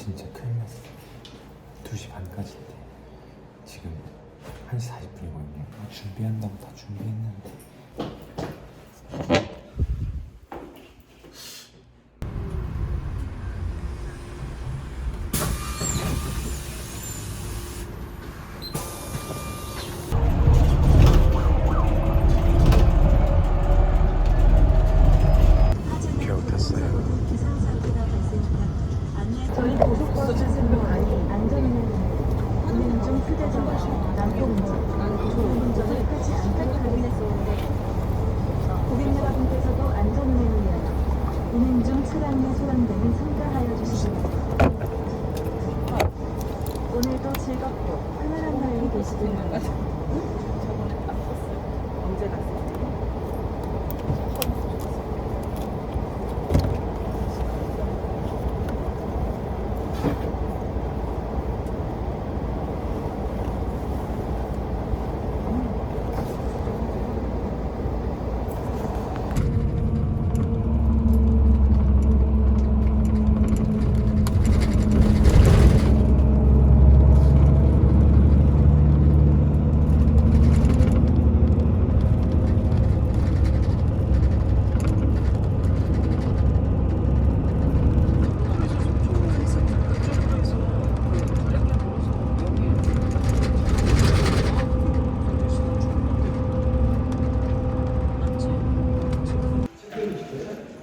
진짜 큰일 났어. 2시 반까지인데 지금 1시 40분이거든요. 준비한다고 다 준비했는데. 겨우 탔어요. 저희 고속도로 차선으로 안전운행 운행 중 휴대전화, 난폭운전, 졸음운전을 하지 않도록 확인했었는데 고객 여러분께서도 안전운행을 위하여 운행 중 차량 내 소방등을 삼가하여 주시기 바랍니다. 오늘도 즐겁고 편안한 여행이 되시길 바랍니다. 저번에 딱 썼어요. 언제 갔어요?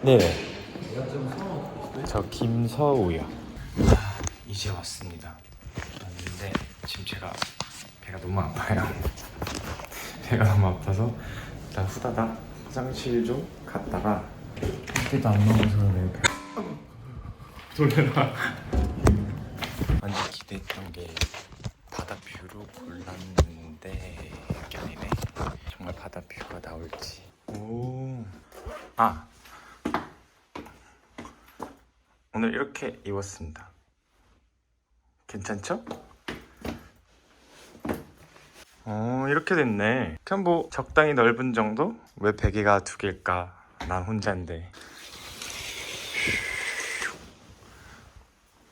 네네. 저 김서우요. 이제 왔습니다. 왔는데 지금 제가 배가 너무 아파요. 배가 너무 아파서 일단 후다닥 화장실 좀 갔다가 그때도 안 먹어서 내 배. 놀래라. 완전 기대했던 게 바다 뷰로 골랐는데 이게 아니네. 정말 바다 뷰가 나올지. 오. 아. 오늘 이렇게 입었습니다. 괜찮죠? 이렇게 됐네. 그냥 뭐 적당히 넓은 정도? 왜 베개가 2개일까? 난 혼자인데.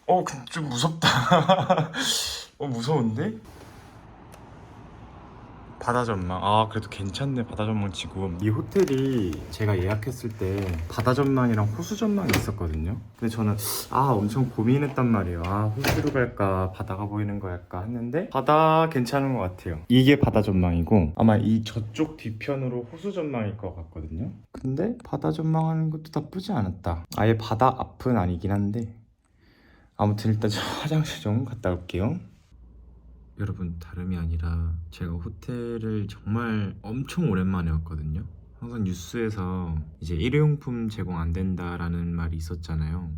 근데 좀 무섭다. 무서운데? 바다 전망. 그래도 괜찮네. 바다 전망 지금 이 호텔이 제가 예약했을 때 바다 전망이랑 호수 전망이 있었거든요. 근데 저는 엄청 고민했단 말이에요. 호수로 갈까 바다가 보이는 거 할까 했는데 바다 괜찮은 것 같아요. 이게 바다 전망이고 아마 이 저쪽 뒤편으로 호수 전망일 것 같거든요. 근데 바다 전망하는 것도 나쁘지 않았다. 아예 바다 앞은 아니긴 한데 아무튼 일단 저 화장실 좀 갔다 올게요. 여러분, 다름이 아니라 제가 호텔을 정말 엄청 오랜만에 왔거든요. 항상 뉴스에서 이제 일회용품 제공 안 된다라는 말이 있었잖아요.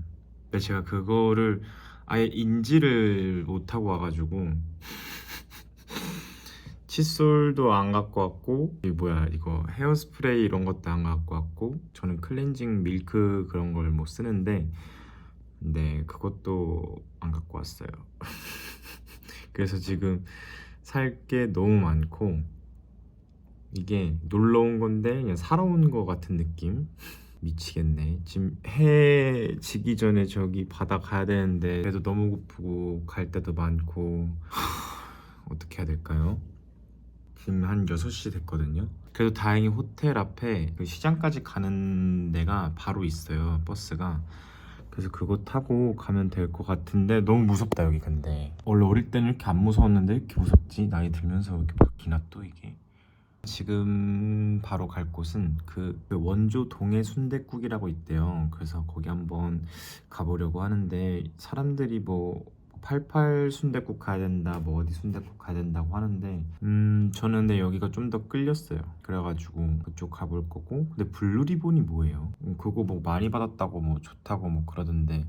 근데 제가 그거를 아예 인지를 못하고 와가지고 칫솔도 안 갖고 왔고 이거 헤어스프레이 이런 것도 안 갖고 왔고 저는 클렌징 밀크 그런 걸 못 쓰는데 네, 그것도 안 갖고 왔어요. 그래서 지금 살 게 너무 많고 이게 놀러 온 건데 그냥 사러 온 거 같은 느낌? 미치겠네. 지금 해 지기 전에 저기 바다 가야 되는데 배도 너무 고프고 갈 데도 많고 어떻게 해야 될까요? 지금 한 6시 됐거든요. 그래도 다행히 호텔 앞에 그 시장까지 가는 데가 바로 있어요, 버스가. 그래서 그거 타고 가면 될 것 같은데 너무 무섭다 여기. 근데 원래 어릴 때는 이렇게 안 무서웠는데 이렇게 무섭지? 나이 들면서 이렇게 바뀌나 또 이게. 지금 바로 갈 곳은 그 원조 동해 순댓국이라고 있대요. 그래서 거기 한번 가보려고 하는데 사람들이 뭐 88 순댓국 가야 된다, 뭐 어디 순댓국 가야 된다고 하는데 저는 근데 여기가 좀 더 끌렸어요. 그래가지고 그쪽 가볼 거고. 근데 블루리본이 뭐예요? 그거 뭐 많이 받았다고 뭐 좋다고 뭐 그러던데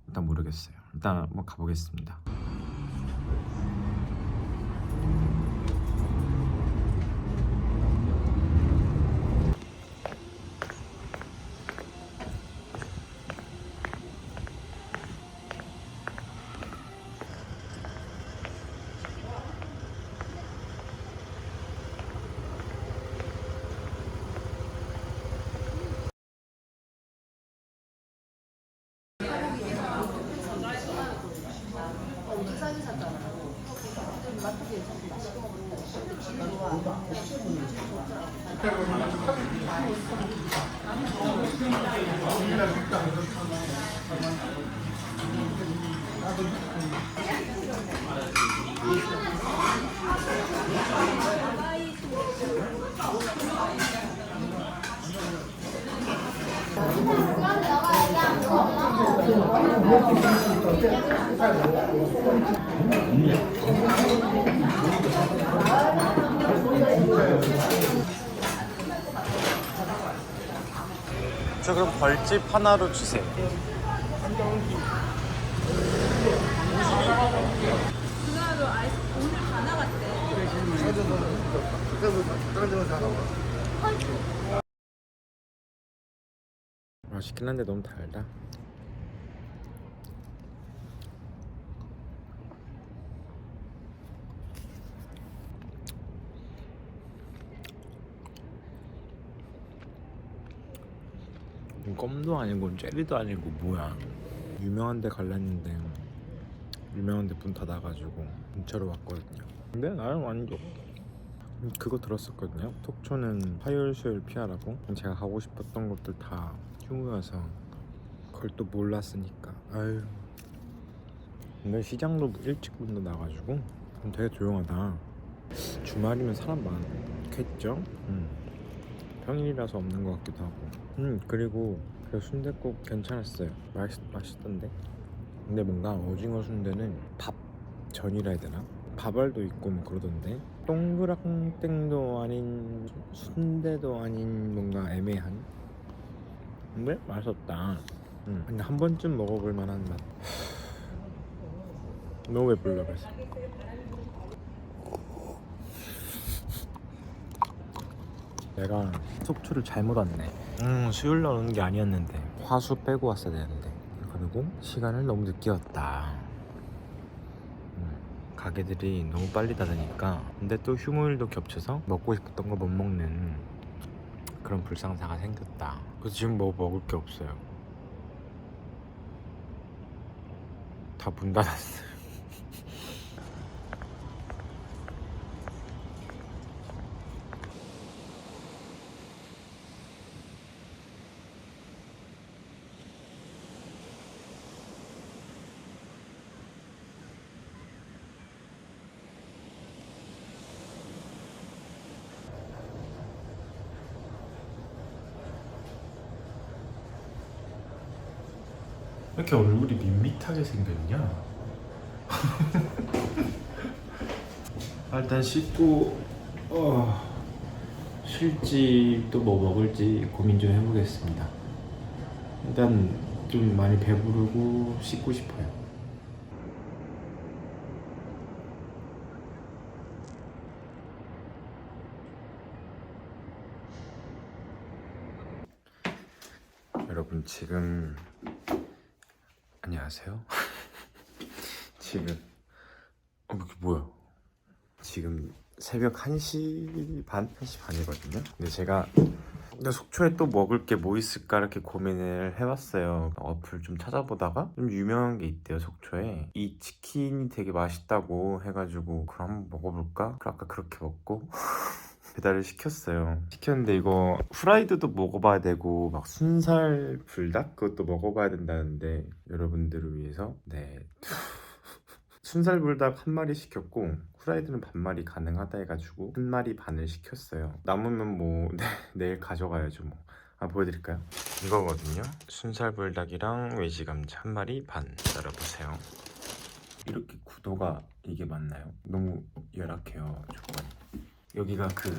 일단 모르겠어요. 일단 한번 가보겠습니다. 저 그럼 벌집 하나로 주세요. 그나도 아이스 오늘 다 나갔대. 맛있긴 한데 너무 달다. 껌도 아니고 젤리도 아니고 뭐야. 유명한 데 갈랬는데 유명한 데 문 닫아가지고 근처로 왔거든요. 근데 나는 완전 그거 들었었거든요. 속초는 화요일 수요일 피하라고. 제가 가고 싶었던 곳들 다 휴무여서 그걸 또 몰랐으니까 아유. 근데 시장도 일찍 문 닫아가지고 되게 조용하다. 주말이면 사람 많겠죠? 평일이라서 없는 것 같기도 하고. 그리고 그 순댓국 괜찮았어요. 맛있던데. 근데 뭔가 오징어 순대는 밥 전이라 해야 되나? 밥알도 있고 뭐 그러던데. 동그랑땡도 아닌 순대도 아닌 뭔가 애매한. 근데 맛있었다. 근데 한 번쯤 먹어볼 만한 맛. 너무 배불러 그래서. 내가 속초를 잘못 왔네. 수요일 날 오는 게 아니었는데 화수 빼고 왔어야 되는데. 그리고 시간을 너무 늦게 왔다. 가게들이 너무 빨리 닫으니까. 근데 또 휴무일도 겹쳐서 먹고 싶었던 거 못 먹는 그런 불상사가 생겼다. 그래서 지금 뭐 먹을 게 없어요. 다 문 닫았어요. 왜 이렇게 얼굴이 밋밋하게 생겼냐? 일단 씻고 쉴지 또 뭐 먹을지 고민 좀 해보겠습니다. 일단 좀 많이 배부르고 씻고 싶어요. 여러분 지금 안녕하세요. 지금 이게 뭐야? 지금 새벽 1시 반? 1시 반이거든요. 근데 제가 속초에 또 먹을 게 뭐 있을까 이렇게 고민을 해봤어요. 어플 좀 찾아보다가 좀 유명한 게 있대요. 속초에 이 치킨이 되게 맛있다고 해가지고 그럼 한번 먹어볼까? 아까 그렇게 먹고 배달을 시켰어요. 시켰는데 이거 후라이드도 먹어봐야 되고 막 순살 불닭 그것도 먹어봐야 된다는데 여러분들을 위해서 네 순살 불닭 한 마리 시켰고 후라이드는 반마리 가능하다 해가지고 한 마리 반을 시켰어요. 남으면 뭐 내일 가져가야죠 뭐. 보여드릴까요? 이거거든요. 순살 불닭이랑 외지 감자 한 마리 반. 열어보세요. 이렇게 구도가 이게 맞나요? 너무 열악해요 조건이. 여기가 그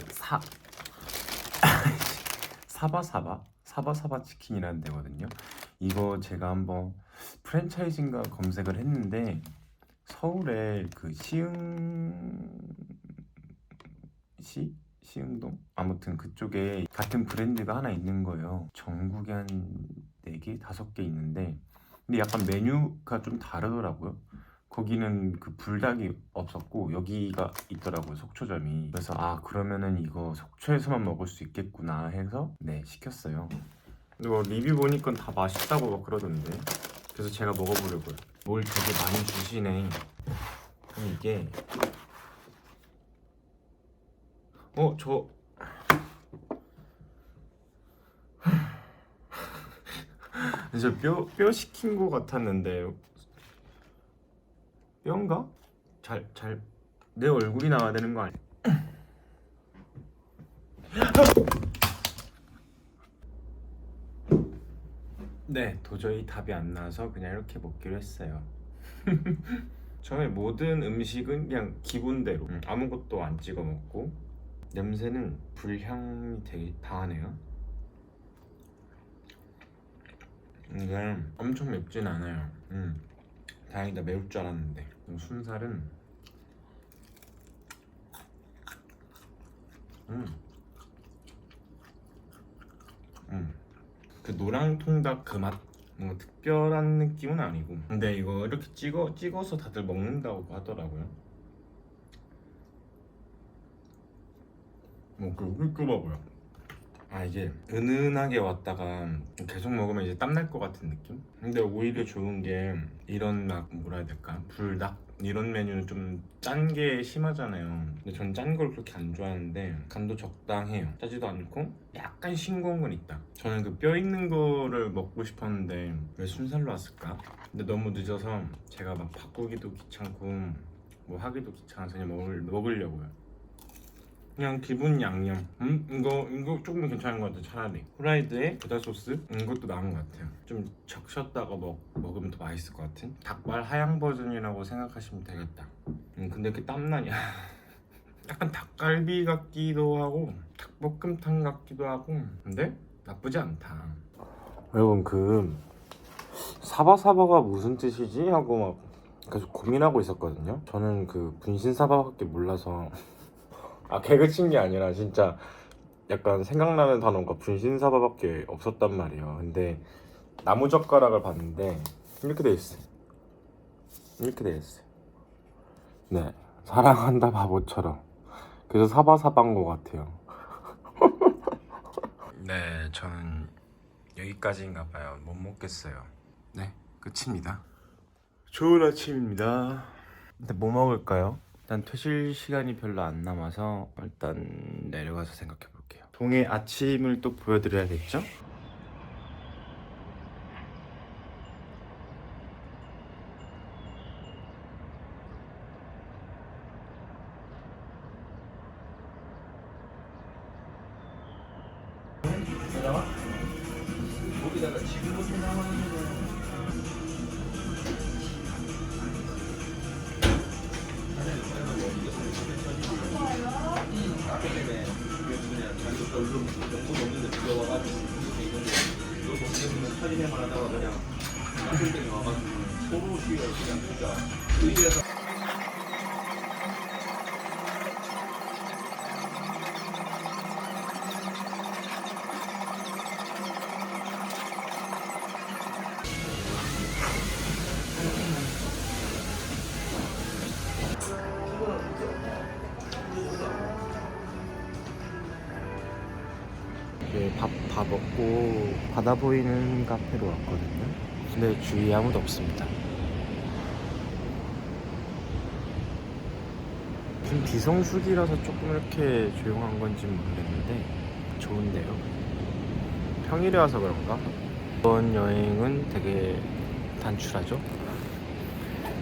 사바사바 치킨이라는 데거든요. 이거 제가 한번 프랜차이즈인가 검색을 했는데 서울에 그 시흥동? 아무튼 그쪽에 같은 브랜드가 하나 있는 거예요. 전국에 한 4개, 5개 있는데 근데 약간 메뉴가 좀 다르더라고요. 거기는 그 불닭이 없었고 여기가 있더라고요, 속초점이. 그래서 그러면은 이거 속초에서만 먹을 수 있겠구나 해서 네 시켰어요. 이거 리뷰 보니까 다 맛있다고 막 그러던데 그래서 제가 먹어보려고요. 뭘 되게 많이 주시네. 이게 저 뼈 시킨 거 같았는데 뼈인가? 내 얼굴이 나와야 되는 거 아니야? 네, 도저히 답이 안 나와서 그냥 이렇게 먹기로 했어요. 저의 모든 음식은 그냥 기본대로 아무것도 안 찍어 먹고. 냄새는 불향이 되게 강하네요. 이게 엄청 맵진 않아요. 다행이다. 매울 줄 알았는데. 순살은 그 노랑통닭 그 맛? 뭔가 특별한 느낌은 아니고. 근데 이거 이렇게 찍어서 다들 먹는다고 하더라고요. 끓여봐요. 이게 은은하게 왔다가 계속 먹으면 이제 땀날 것 같은 느낌? 근데 오히려 좋은 게 이런 막 뭐라 해야 될까? 불닭? 이런 메뉴는 좀 짠 게 심하잖아요. 근데 전 짠 걸 그렇게 안 좋아하는데 간도 적당해요. 짜지도 않고 약간 싱거운 건 있다. 저는 그 뼈 있는 거를 먹고 싶었는데 왜 순살로 왔을까? 근데 너무 늦어서 제가 막 바꾸기도 귀찮고 뭐 하기도 귀찮아서 그냥 먹으려고요. 그냥 기본 양념. 이거 조금 괜찮은 것 같아요. 차라리 후라이드에 겨자 소스 이것도 나은 것 같아요. 좀 적셨다가 먹으면 더 맛있을 것 같은 닭발 하향 버전이라고 생각하시면 되겠다. 근데 이렇게 땀나냐. 약간 닭갈비 같기도 하고 닭볶음탕 같기도 하고. 근데 나쁘지 않다. 여러분 그 사바사바가 무슨 뜻이지? 하고 막 계속 고민하고 있었거든요. 저는 그 분신사바밖에 몰라서 개그 친 게 아니라 진짜 약간 생각나는 단어가 분신사바밖에 없었단 말이에요. 근데 나무젓가락을 봤는데 이렇게 돼 있어요. 이렇게 돼 있어요. 네, 사랑한다 바보처럼. 그래서 사바사바인 것 같아요. 네, 저는 여기까지인가 봐요. 못 먹겠어요. 네, 끝입니다. 좋은 아침입니다. 근데 뭐 먹을까요? 일단 퇴실 시간이 별로 안 남아서 일단 내려가서 생각해 볼게요. 동해 아침을 또 보여드려야겠죠? 밥 먹고 바다 보이는 카페로 왔거든요. 근데 주위에 아무도 없습니다. 지금 비성수기라서 조금 이렇게 조용한 건지 모르겠는데 좋은데요. 평일에 와서 그런가? 이번 여행은 되게 단출하죠.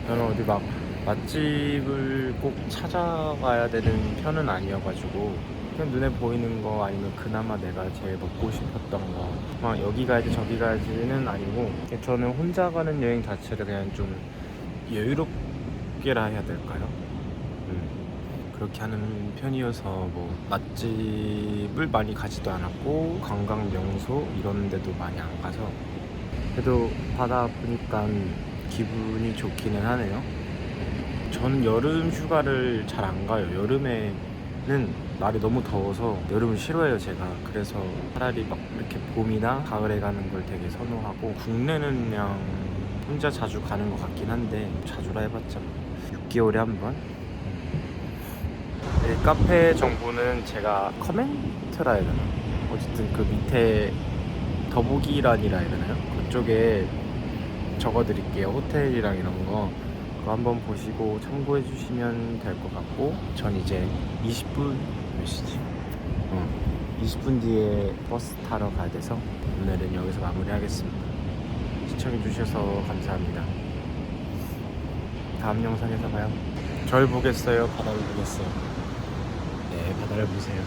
저는 어디 막 맛집을 꼭 찾아가야 되는 편은 아니어가지고 그냥 눈에 보이는 거 아니면 그나마 내가 제일 먹고 싶었던 거 막 여기 가야지 저기 가야지는 아니고 저는 혼자 가는 여행 자체를 그냥 좀 여유롭게라 해야 될까요? 그렇게 하는 편이어서 뭐 맛집을 많이 가지도 않았고 관광 명소 이런 데도 많이 안 가서 그래도 바다 보니까 기분이 좋기는 하네요. 저는 여름 휴가를 잘 안 가요. 여름에는 날이 너무 더워서 여름을 싫어해요 제가. 그래서 차라리 막 이렇게 봄이나 가을에 가는 걸 되게 선호하고 국내는 그냥 혼자 자주 가는 것 같긴 한데 자주라 해봤자 6개월에 한 번? 이 카페 정보는 제가 커멘트라 해야 되나? 어쨌든 그 밑에 더보기란이라 해야 되나요? 그쪽에 적어드릴게요. 호텔이랑 이런 거 그거 한번 보시고 참고해 주시면 될 것 같고, 전 이제 20분 몇 시지? 20분 뒤에 버스 타러 가야 돼서 오늘은 여기서 마무리하겠습니다. 시청해 주셔서 감사합니다. 다음 영상에서 봐요. 절 보겠어요? 바다를 보겠어요? 네, 바다를 보세요.